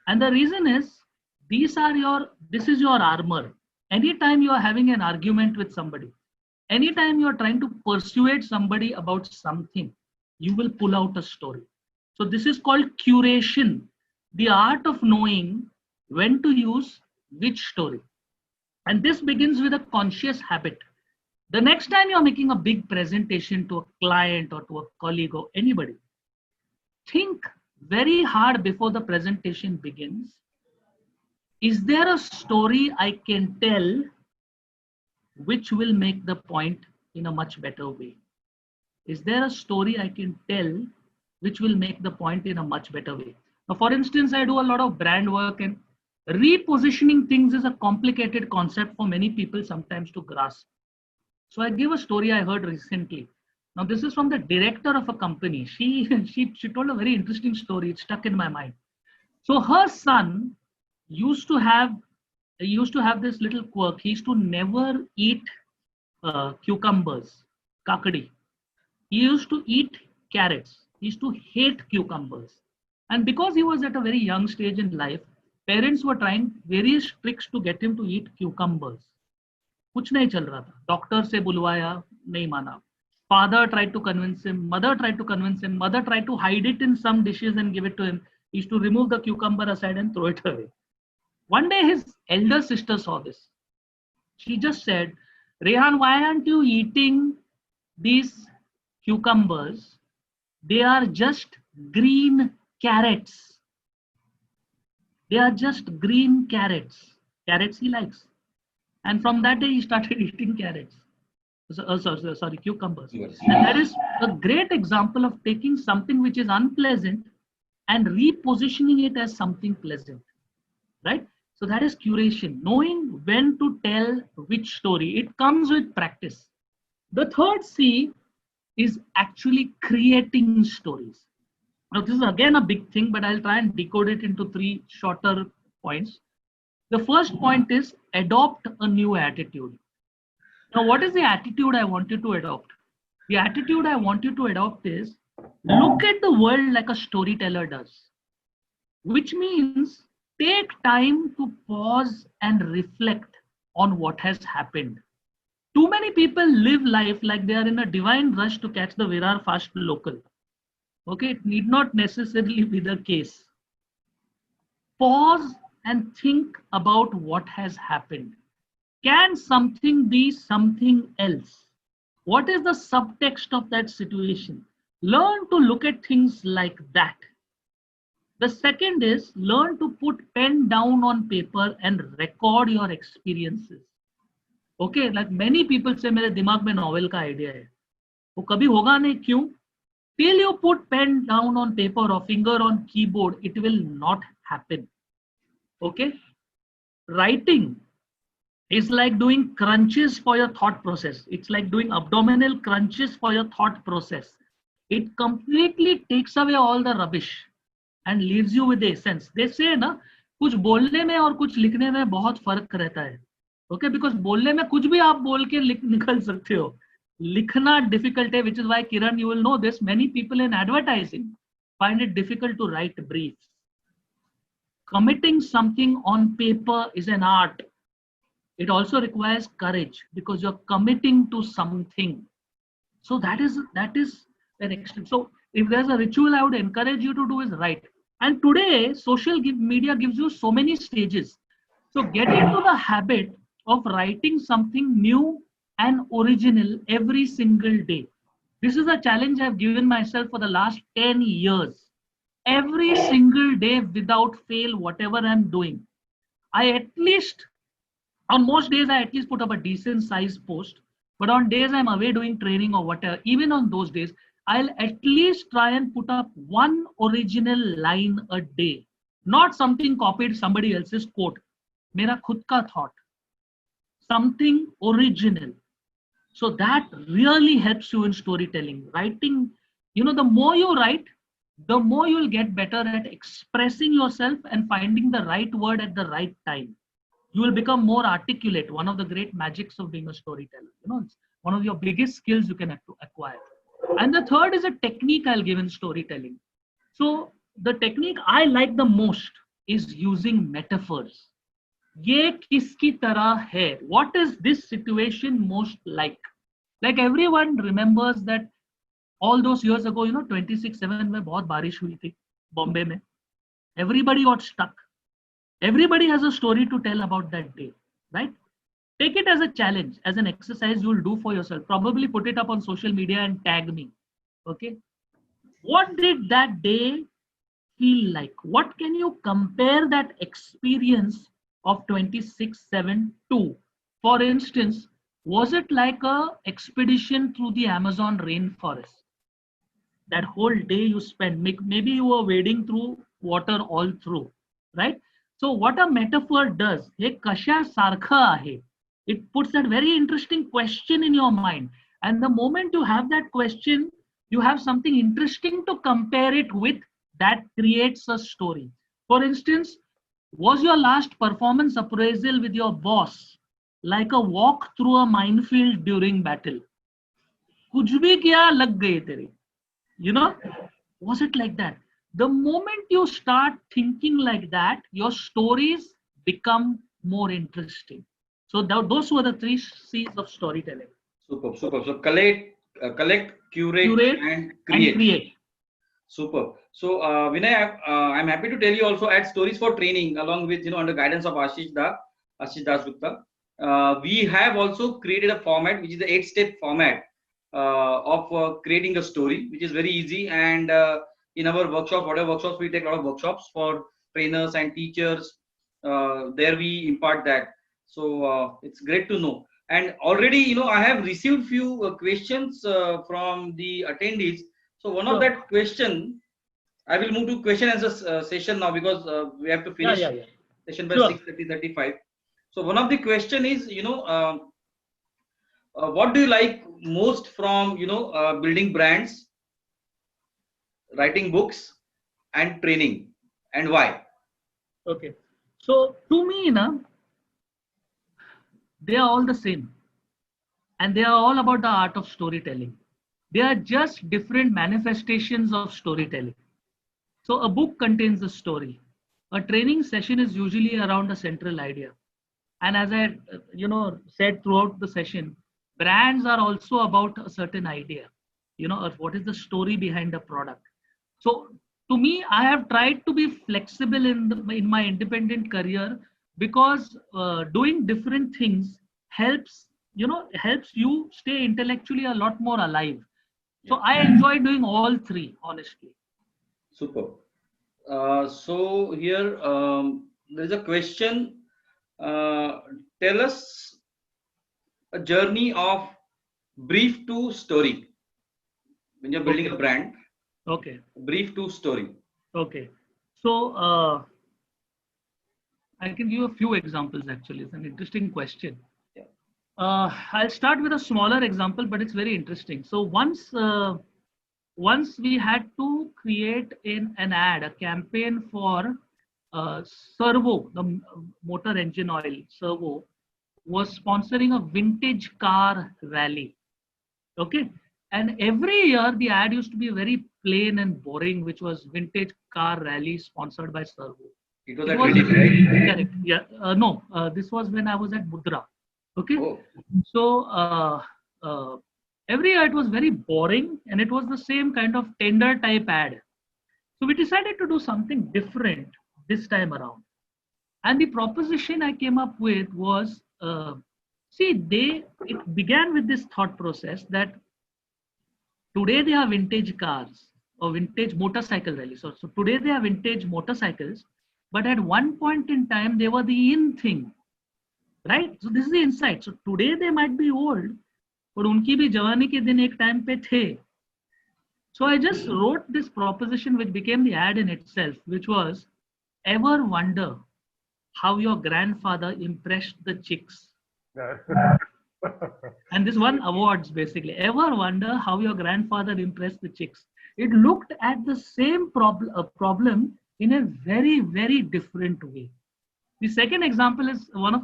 and the reason is this is your armor. Anytime you are having an argument with somebody, anytime you are trying to persuade somebody about something, you will pull out a story. So this is called curation, the art of knowing when to use which story. And this begins with a conscious habit. The next time you're making a big presentation to a client or to a colleague or anybody, think very hard before the presentation begins. Is there a story I can tell which will make the point in a much better way? Is there a story I can tell which will make the point in a much better way? Now, for instance, I do a lot of brand work, and repositioning things is a complicated concept for many people sometimes to grasp. So I give a story I heard recently. Now, this is from the director of a company. She told a very interesting story. It stuck in my mind. So her son used to have this little quirk. He used to never eat cucumbers, kakadi. He used to eat carrots. He used to hate cucumbers. And because he was at a very young stage in life, parents were trying various tricks to get him to eat cucumbers. कुछ नहीं चल रहा था. Doctor से बुलवाया, नहीं माना. Father tried to convince him. Mother tried to convince him. Mother tried to hide it in some dishes and give it to him. He used to remove the cucumber aside and throw it away. One day his elder sister saw this. She just said, Rehan, why aren't you eating these cucumbers? They are just green carrots. They are just green carrots. Carrots he likes. And from that day, he started eating carrots. Sorry, cucumbers. Yes. And that is a great example of taking something which is unpleasant and repositioning it as something pleasant. Right? So that is curation, knowing when to tell which story. It comes with practice. The third C is actually creating stories. Now, this is again a big thing, but I'll try and decode it into 3 shorter points. The first point is adopt a new attitude. Now, what is the attitude I want you to adopt? The attitude I want you to adopt is look at the world like a storyteller does, which means take time to pause and reflect on what has happened. Too many people live life like they are in a divine rush to catch the Virar fast local. Okay, it need not necessarily be the case. Pause and think about what has happened. Can something be something else? What is the subtext of that situation? Learn to look at things like that. The second is learn to put pen down on paper and record your experiences. Okay, like many people say, मेरे दिमाग में novel का idea है. वो कभी होगा नहीं, क्यों? Till you put pen down on paper or finger on keyboard, it will not happen. Okay? Writing is like doing crunches for your thought process. It's like doing abdominal crunches for your thought process. It completely takes away all the rubbish and leaves you with the essence. They say ना, कुछ बोलने में और कुछ लिखने में बहुत फर्क रहता है. Okay, because बोलने में कुछ भी आप बोल के निकल सकते हो. लिखना difficult है, which is why Kiran, you will know this. Many people in advertising find it difficult to write briefs. Committing something on paper is an art. It also requires courage because you're committing to something. So that is an extreme. So if there's a ritual I would encourage you to do is write. And today, social media gives you so many stages. So get into the habit of writing something new and original every single day. This is a challenge I've given myself for the last 10 years. Every single day without fail, whatever I'm doing. On most days, I at least put up a decent size post. But on days I'm away doing training or whatever, even on those days, I'll at least try and put up one original line a day. Not something copied somebody else's quote. Mera khud ka thought. Something original. So that really helps you in storytelling. Writing, the more you write, the more you'll get better at expressing yourself and finding the right word at the right time. You will become more articulate. One of the great magics of being a storyteller. It's one of your biggest skills you can acquire. And the third is a technique I'll give in storytelling. So the technique I like the most is using metaphors. Ye kiski tarah hai? What is this situation most like? Like everyone remembers that all those years ago, 26/7 में बहुत बारिश हुई थी Bombay में. Everybody got stuck. Everybody has a story to tell about that day, right? Take it as a challenge, as an exercise you'll do for yourself. Probably put it up on social media and tag me. Okay. What did that day feel like? What can you compare that experience of 26/7 to? For instance, was it like a expedition through the Amazon rainforest? That whole day you spent, maybe you were wading through water all through, right? So what a metaphor does, it puts that very interesting question in your mind. And the moment you have that question, you have something interesting to compare it with that creates a story. For instance, was your last performance appraisal with your boss like a walk through a minefield during battle? Kuch bhi kiya lag gaye tere. Was it like that? The moment you start thinking like that, your stories become more interesting. So those were the 3 C's of storytelling. Super. So collect, curate, and create. Super. So, Vinay, I'm happy to tell you also at Stories for Training, along with under guidance of Ashish Das Gupta. We have also created a format which is the 8-step format of creating a story, which is very easy. And in our workshops, whatever workshops we take, a lot of workshops for trainers and teachers. There we impart that. So it's great to know. And already, I have received few questions from the attendees. So one of Sure. that question, I will move to question answer session now because we have to finish Yeah. session by Sure. 6:35. So one of the question is, what do you like most from building brands, writing books, and training, and why? Okay. So to me, they are all the same, and they are all about the art of storytelling. They are just different manifestations of storytelling. So a book contains a story. A training session is usually around a central idea. And as I, said throughout the session, brands are also about a certain idea, or what is the story behind the product. So to me, I have tried to be flexible in my independent career because doing different things helps you stay intellectually a lot more alive. So I enjoy doing all three, honestly. Super. So here there is a question. Tell us a journey of brief to story when you're building a brand. Okay. Brief to story. Okay. So I can give a few examples actually. It's an interesting question. Yeah. I'll start with a smaller example, but it's very interesting. So once we had to create an ad, a campaign for Servo, the motor engine oil. Servo was sponsoring a vintage car rally. Okay. And every year the ad used to be very plain and boring, which was vintage car rally sponsored by Servo. It was at Reading, right? Correct. Yeah. No, this was when I was at Mudra. Okay. Oh. So every year it was very boring and it was the same kind of tender type ad. So we decided to do something different this time around. And the proposition I came up with was, it began with this thought process that today they are vintage cars or vintage motorcycle rallies. So today they are vintage motorcycles, but at one point in time they were the in thing, right? So this is the insight. So today they might be old, but unki bhi jawani ke din ek time pe the. So I just wrote this proposition, which became the ad in itself, which was, ever wonder how your grandfather impressed the chicks? And this won awards basically. Ever wonder how your grandfather impressed the chicks? It looked at the same problem in a very, very different way. The second example is one of,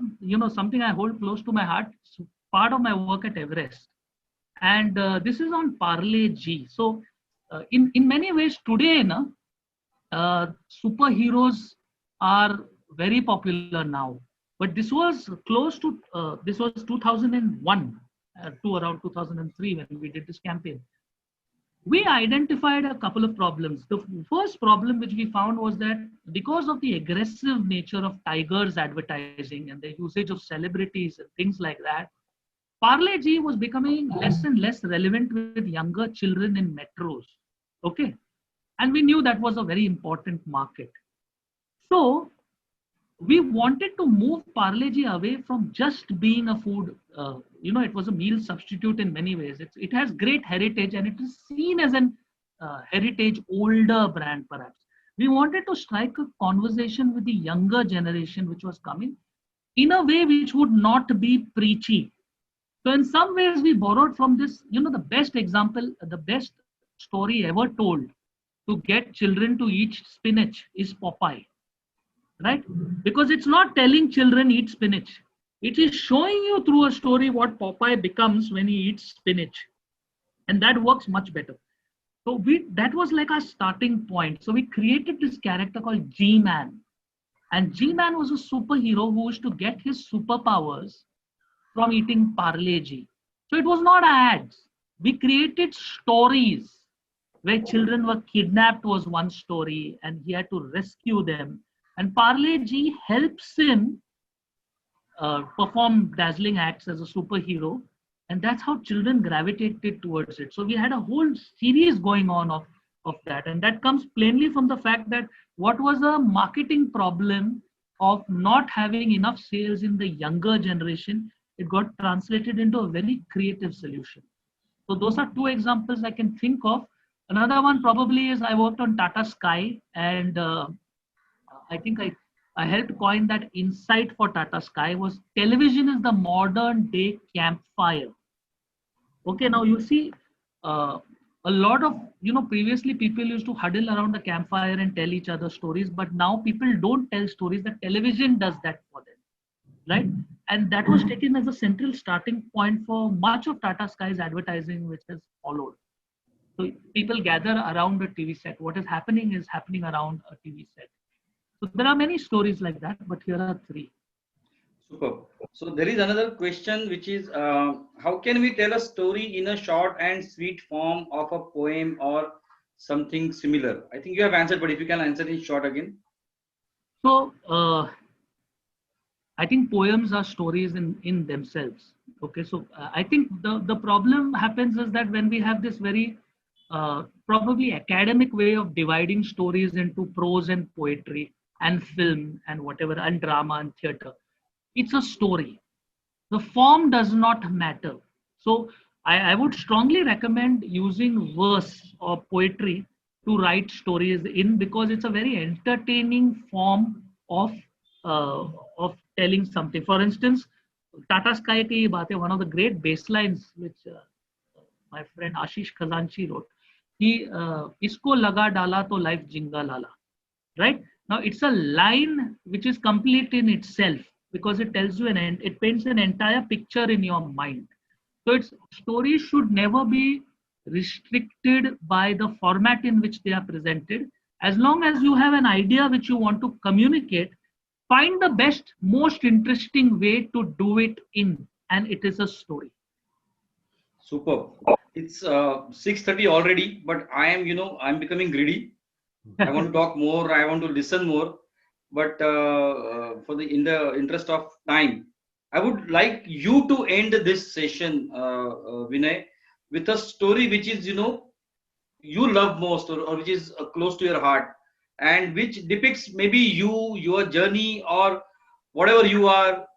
something I hold close to my heart. It's part of my work at Everest. And this is on Parle G. So in many ways today, superheroes are very popular now. But this was close to, this was 2001 to around 2003 when we did this campaign. We identified a couple of problems. The first problem which we found was that because of the aggressive nature of Tiger's advertising and the usage of celebrities and things like that, Parle G was becoming less and less relevant with younger children in metros. Okay. And we knew that was a very important market. So we wanted to move Parle G away from just being a food, it was a meal substitute in many ways. It has great heritage and it is seen as an heritage older brand perhaps. We wanted to strike a conversation with the younger generation which was coming in a way which would not be preachy. So in some ways we borrowed from this, the best example, the best story ever told to get children to eat spinach is Popeye. Right? Because it's not telling children eat spinach. It is showing you through a story what Popeye becomes when he eats spinach. And that works much better. So that was like our starting point. So we created this character called G-Man. And G-Man was a superhero who used to get his superpowers from eating Parle G. So it was not ads. We created stories. where children were kidnapped was one story, and he had to rescue them. And Parle Ji helps him perform dazzling acts as a superhero, and that's how children gravitated towards it. So we had a whole series going on of that, and that comes plainly from the fact that what was a marketing problem of not having enough sales in the younger generation, it got translated into a very creative solution. So those are two examples I can think of. Another one probably is I worked on Tata Sky, and I think I helped coin that insight for Tata Sky was television is the modern day campfire. Okay, now you see a lot of, previously people used to huddle around the campfire and tell each other stories, but now people don't tell stories. The television does that for them, right? And that was taken as a central starting point for much of Tata Sky's advertising, which has followed. So people gather around a TV set. What is happening around a TV set. So there are many stories like that, but here are three. Super. So there is another question, which is how can we tell a story in a short and sweet form of a poem or something similar? I think you have answered, but if you can answer in short again. So I think poems are stories in themselves. Okay, so I think the problem happens is that when we have this very probably academic way of dividing stories into prose and poetry and film and whatever, and drama and theater, it's a story. The form does not matter. So I would strongly recommend using verse or poetry to write stories in, because it's a very entertaining form of telling something. For instance, Tata Sky ki baat hai, one of the great baselines which my friend Ashish Khazanchi wrote. He isko laga dala to life jinga lala, right? Now it's a line which is complete in itself, because it tells you it paints an entire picture in your mind. So its stories should never be restricted by the format in which they are presented. As long as you have an idea which you want to communicate, find the best, most interesting way to do it in, and it is a story. Super. It's 6:30 already, but I'm becoming greedy. I want to talk more. I want to listen more. But in the interest of time, I would like you to end this session, Vinay, with a story which is you love most, or which is close to your heart, and which depicts maybe you, your journey, or whatever you are,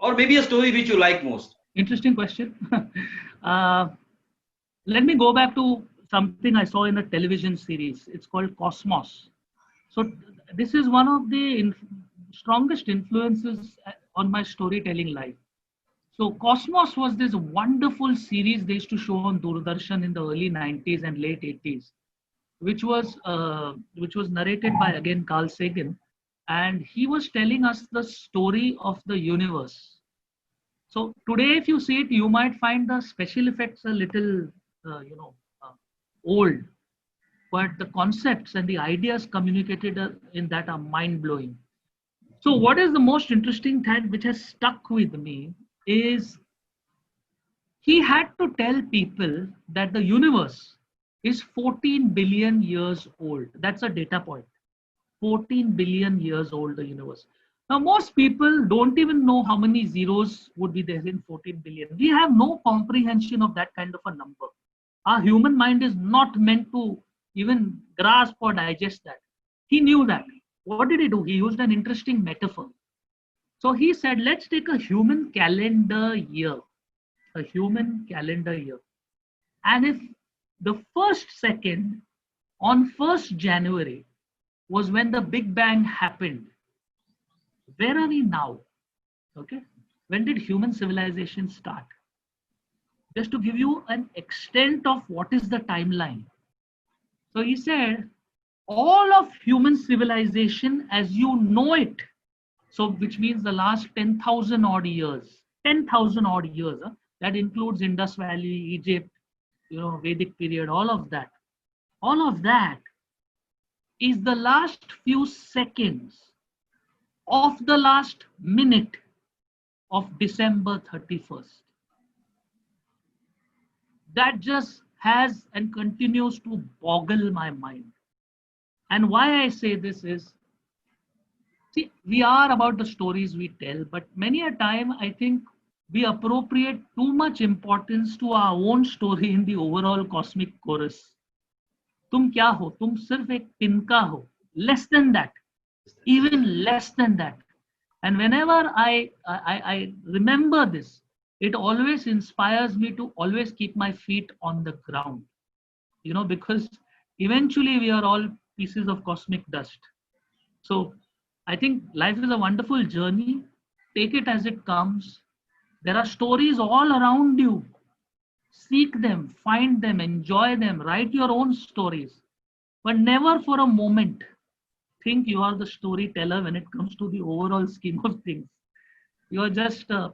or maybe a story which you like most. Interesting question. Let me go back to something I saw in a television series. It's called Cosmos. So this is one of the strongest influences on my storytelling life. So Cosmos was this wonderful series they used to show on Doordarshan in the early 90s and late 80s, which was narrated by, again, Carl Sagan, and he was telling us the story of the universe. So today, if you see it, you might find the special effects a little, old, but the concepts and the ideas communicated in that are mind-blowing. So what is the most interesting thing which has stuck with me is he had to tell people that the universe is 14 billion years old. That's a data point. 14 billion years old, the universe. Now, most people don't even know how many zeros would be there in 14 billion. We have no comprehension of that kind of a number. Our human mind is not meant to even grasp or digest that. He knew that. What did he do? He used an interesting metaphor. So he said, let's take a human calendar year. A human calendar year. And if the first second on 1st January was when the Big Bang happened, where are we now? Okay. When did human civilization start? Just to give you an extent of what is the timeline. So he said, all of human civilization as you know it, so which means the last 10,000 odd years, that includes Indus Valley, Egypt, Vedic period, all of that is the last few seconds of the last minute of December 31st. That just has and continues to boggle my mind. And why I say this is, see, we are about the stories we tell, but many a time I think we appropriate too much importance to our own story in the overall cosmic chorus. तुम क्या हो? तुम सिर्फ एक तिनका हो. Less than that, even less than that. And whenever I remember this, it always inspires me to always keep my feet on the ground. You know, because eventually we are all pieces of cosmic dust. So I think life is a wonderful journey. Take it as it comes. There are stories all around you. Seek them, find them, enjoy them, write your own stories. But never for a moment think you are the storyteller when it comes to the overall scheme of things. You're just a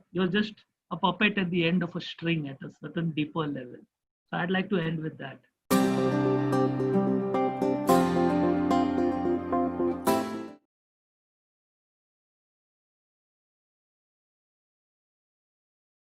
puppet at the end of a string at a certain deeper level. So I'd like to end with that.